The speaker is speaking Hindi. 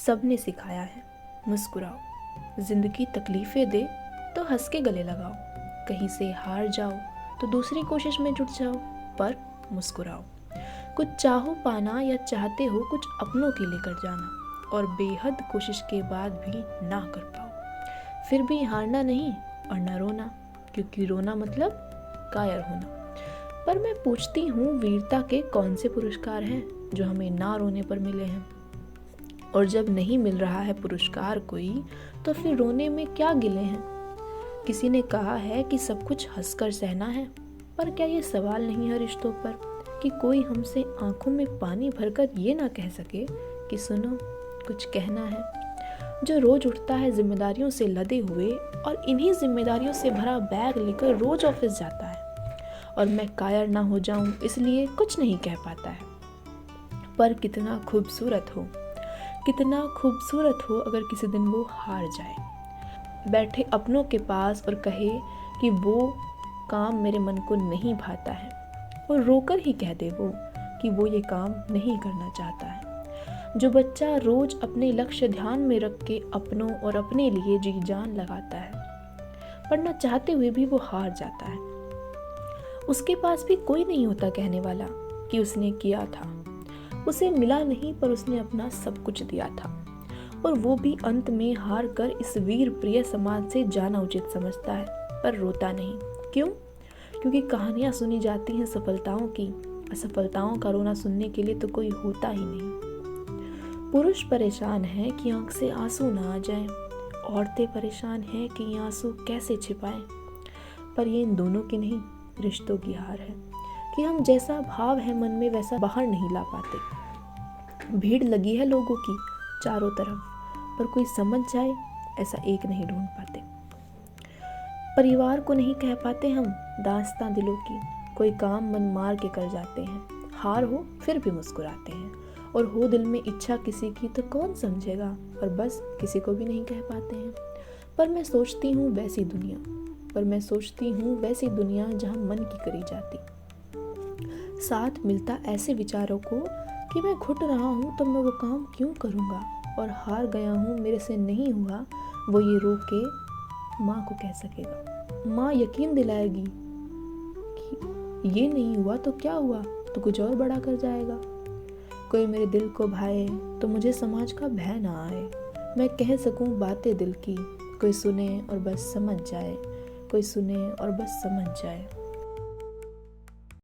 सबने सिखाया है, मुस्कुराओ। जिंदगी तकलीफें दे तो हंस के गले लगाओ। कहीं से हार जाओ तो दूसरी कोशिश में जुट जाओ, पर मुस्कुराओ। कुछ चाहो पाना या चाहते हो कुछ अपनों के लिए कर जाना, और बेहद कोशिश के बाद भी ना कर पाओ, फिर भी हारना नहीं और न रोना, क्योंकि रोना मतलब कायर होना। पर मैं पूछती हूँ, वीरता के कौन से पुरस्कार हैं जो हमें ना रोने पर मिले हैं? और जब नहीं मिल रहा है पुरस्कार कोई, तो फिर रोने में क्या गिले हैं? किसी ने कहा है कि सब कुछ हंसकर सहना है, पर क्या ये सवाल नहीं है रिश्तों पर कि कोई हमसे आंखों में पानी भरकर ये ना कह सके कि सुनो, कुछ कहना है? जो रोज उठता है जिम्मेदारियों से लदे हुए और इन्हीं जिम्मेदारियों से भरा बैग लेकर रोज ऑफिस जाता है, और मैं कायर ना हो जाऊं इसलिए कुछ नहीं कह पाता है। पर कितना खूबसूरत हो अगर किसी दिन वो हार जाए, बैठे अपनों के पास और कहे कि वो काम मेरे मन को नहीं भाता है, और रोकर ही कह दे वो कि वो ये काम नहीं करना चाहता है। जो बच्चा रोज अपने लक्ष्य ध्यान में रख के अपनों और अपने लिए जी जान लगाता है, पर न चाहते हुए भी वो हार जाता है, उसके पास भी कोई नहीं होता कहने वाला कि उसने किया था। उसे मिला नहीं पर उसने अपना सब कुछ दिया था, और वो भी अंत में हार कर इस वीर प्रिय समाज से जाना उचित समझता है, पर रोता नहीं। क्यों? क्योंकि कहानियां सुनी जाती हैं सफलताओं की, असफलताओं का रोना सुनने के लिए तो कोई होता ही नहीं। पुरुष परेशान है कि आंख से आंसू ना आ जाए, औरतें परेशान हैं कि ये आंसू कैसे छिपाएं। पर ये इन दोनों की नहीं, रिश्तों की हार है कि हम जैसा भाव है मन में वैसा बाहर नहीं ला पाते। भीड़ लगी है लोगों की चारों तरफ, पर कोई समझ जाए ऐसा एक नहीं ढूंढ पाते। परिवार को नहीं कह पाते हम दास्तां दिलों की, कोई काम मन मार के कर जाते हैं। हार हो फिर भी मुस्कुराते हैं, और हो दिल में इच्छा किसी की तो कौन समझेगा, और बस किसी को भी नहीं कह पाते हैं। पर मैं सोचती हूँ वैसी दुनिया जहाँ मन की करी जाती, साथ मिलता ऐसे विचारों को कि मैं घुट रहा हूँ तो मैं वो काम क्यों करूँगा, और हार गया हूँ मेरे से नहीं हुआ, वो ये रो के माँ को कह सकेगा। माँ यकीन दिलाएगी कि ये नहीं हुआ तो क्या हुआ, तो कुछ और बड़ा कर जाएगा। कोई मेरे दिल को भाए तो मुझे समाज का भय ना आए, मैं कह सकूँ बातें दिल की, कोई सुने और बस समझ जाए।